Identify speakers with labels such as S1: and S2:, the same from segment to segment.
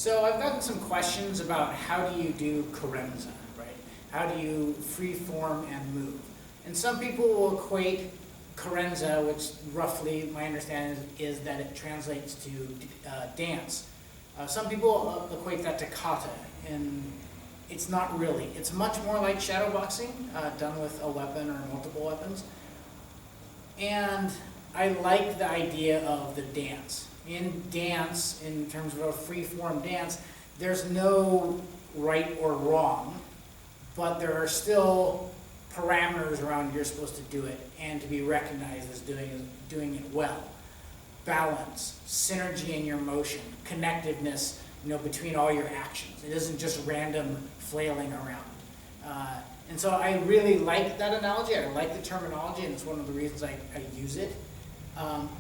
S1: So I've gotten some questions about how do you do Carenza, right? How do you free form and move? And some people will equate Carenza, which roughly my understanding is that it translates to dance. Some people equate that to kata, and it's not really. It's much more like shadowboxing, done with a weapon or multiple weapons. And I like the idea of the dance. In dance, in terms of a free-form dance, there's no right or wrong, but there are still parameters around you're supposed to do it and to be recognized as doing it well. Balance, synergy in your motion, connectiveness, between all your actions. It isn't just random flailing around. And so I really like that analogy. I like the terminology, and it's one of the reasons I use it.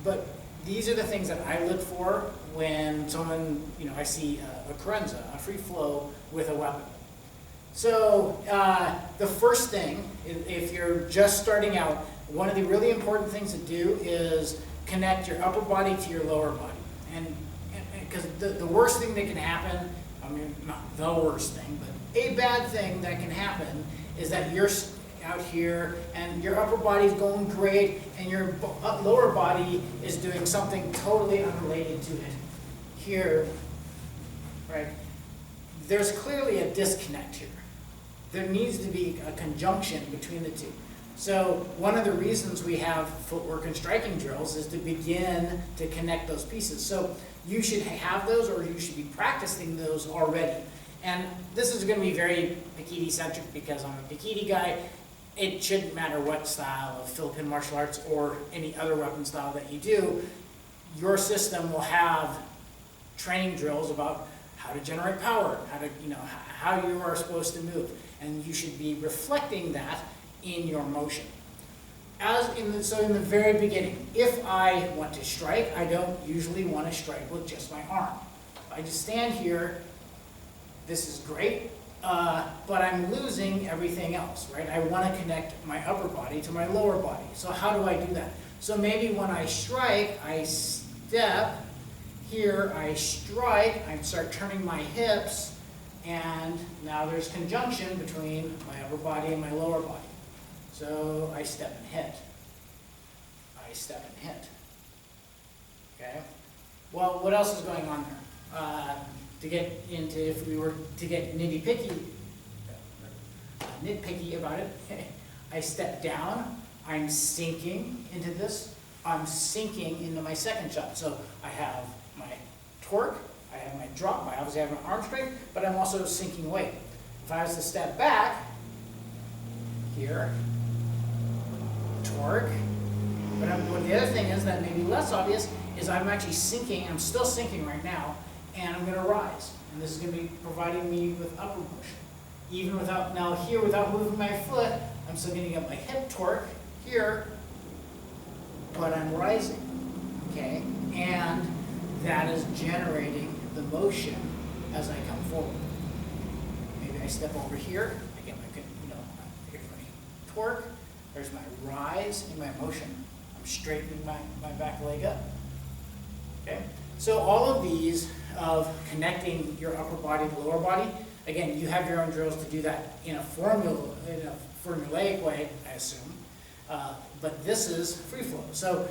S1: But these are the things that I look for when someone, I see a Carenza, a free flow with a weapon. So the first thing, if you're just starting out, one of the really important things to do is connect your upper body to your lower body. And because the worst thing that can happen, not the worst thing, but a bad thing that can happen is that you're out here and your upper body's going great and your lower body is doing something totally unrelated to it. Here, right? There's clearly a disconnect here. There needs to be a conjunction between the two. So one of the reasons we have footwork and striking drills is to begin to connect those pieces. So you should have those, or you should be practicing those already. And this is going to be very Pikiti-centric because I'm a Pikiti guy. It shouldn't matter what style of Philippine martial arts or any other weapon style that you do. Your system will have training drills about how to generate power, how you are supposed to move. And you should be reflecting that in your motion. So in the very beginning, if I want to strike, I don't usually want to strike with just my arm. If I just stand here, this is great, but I'm losing everything else, right? I want to connect my upper body to my lower body. So how do I do that? So maybe when I strike, I step, here I strike, I start turning my hips, and now there's conjunction between my upper body and my lower body. So I step and hit. I step and hit. Okay? Well, what else is going on there? To get into, if we were to get nitpicky about it, I step down, I'm sinking into this, I'm sinking into my second shot. So I have my torque, I have my drop, I obviously have my arm strength, but I'm also sinking weight. If I was to step back, here, torque, but the other thing is that maybe less obvious is I'm actually sinking, I'm still sinking right now, and I'm going to rise. And this is going to be providing me with upward motion. Even without moving my foot, I'm still going to get my hip torque here, but I'm rising, okay? And that is generating the motion as I come forward. Maybe I step over here, I get my torque, there's my rise in my motion. I'm straightening my back leg up, okay? So all of these of connecting your upper body to lower body, again, you have your own drills to do that in a formulaic way, I assume. But this is free flow. So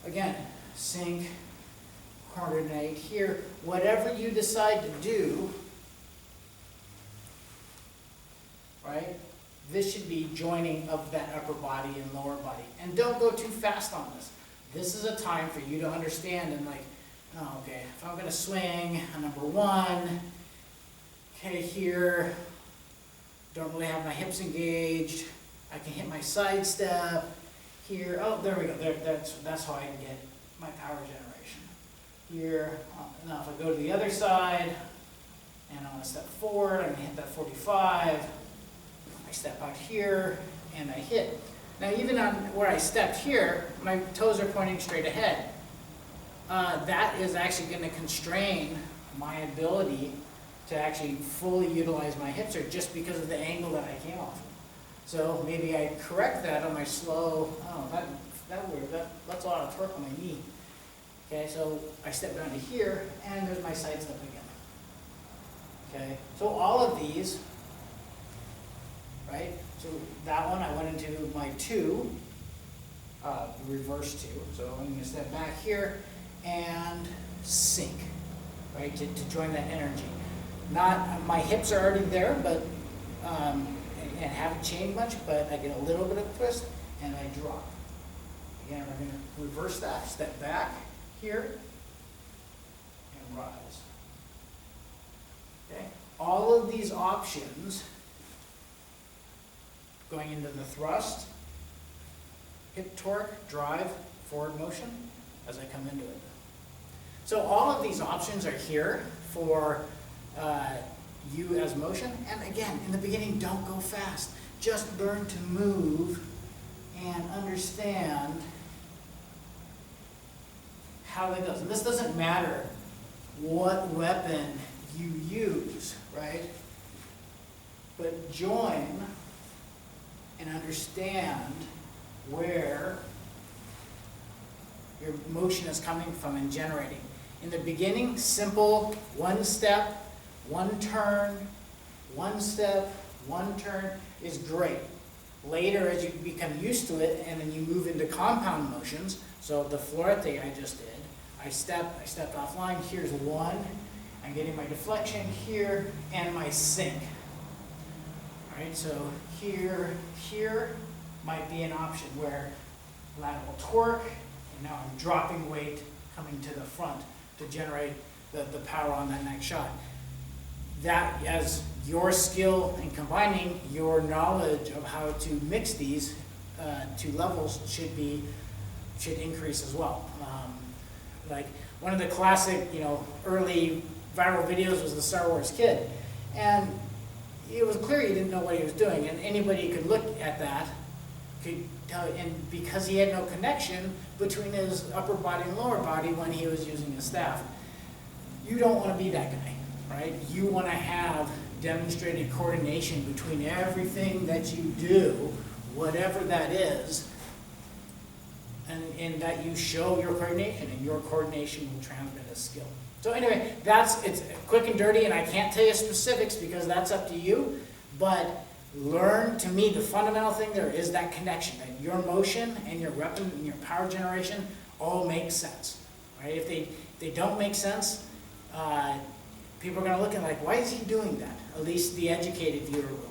S1: again, sink, coordinate here, whatever you decide to do, right? This should be joining of that upper body and lower body. And don't go too fast on this. This is a time for you to understand and okay, if I'm going to swing a number one, okay, here, don't really have my hips engaged, I can hit my side step, here, oh, there we go, that's how I can get my power generation. Here, now if I go to the other side, and I want to step forward, I'm going to hit that 45, I step out here, and I hit. Now even on where I stepped here, my toes are pointing straight ahead. That is actually going to constrain my ability to actually fully utilize my hips here just because of the angle that I came off of. So maybe I correct that on my slow, that's a lot of torque on my knee. Okay, so I step down to here, and there's my side step again. Okay, so all of these, right? So that one, I went into my 2, reverse 2. So I'm going to step back here and sink, right, to join that energy. Not, my hips are already there, but, and haven't changed much, but I get a little bit of twist and I drop. Again, we're going to reverse that, step back here and rise. Okay, all of these options going into the thrust, hip torque, drive, forward motion as I come into it. So all of these options are here for you as motion. And again, in the beginning, don't go fast. Just learn to move and understand how it does. And this doesn't matter what weapon you use, right? But join and understand where your motion is coming from and generating. In the beginning, simple, one step, one turn, one step, one turn is great. Later, as you become used to it, and then you move into compound motions, so the florete I just did, I stepped offline, here's 1, I'm getting my deflection here, and my sink. All right, so here might be an option where lateral torque, and now I'm dropping weight coming to the front to generate the power on that next shot. That, as your skill in combining your knowledge of how to mix these 2 levels should increase as well. Like one of the classic, early viral videos was the Star Wars kid, and it was clear he didn't know what he was doing, and anybody could look at that could tell, and because he had no connection between his upper body and lower body when he was using his staff. You don't want to be that guy, right? You want to have demonstrated coordination between everything that you do, whatever that is, and that you show your coordination, and your coordination will transmit as skill. So anyway, it's quick and dirty, and I can't tell you specifics because that's up to you, but learn, to me, the fundamental thing there is that connection, that your motion and your weapon and your power generation all make sense, right? If they don't make sense, people are going to look at like, why is he doing that? At least the educated viewer will.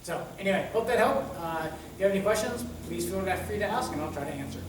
S1: So anyway, hope that helped. If you have any questions, please feel free to ask, and I'll try to answer.